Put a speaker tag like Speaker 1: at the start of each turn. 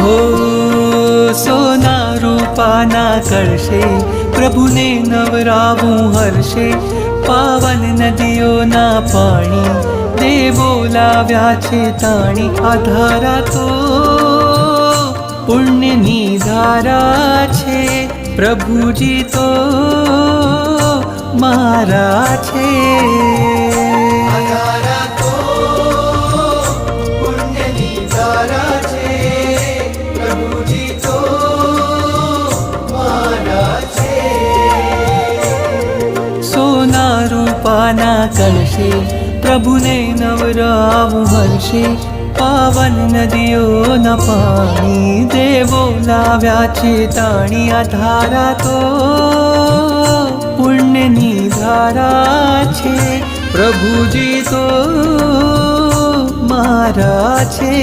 Speaker 1: હો સોના રૂપાના કરશે, પ્રભુને નવરાવું હર્ષે. પાવન નદીઓના પાણી દેવો લાવ્યા છે તાણી. આ ધારા તો પુણ્યની ધારા છે, પ્રભુજી તો મારા છે. રૂપાના કળશે, પ્રભુને નવરાવું હર્ષે. પાવન નદીઓના પાણી દેવો લાવ્યા છે તાણી. આ ધારા તો પુણ્યની ધારા છે, પ્રભુજી તો મારા છે.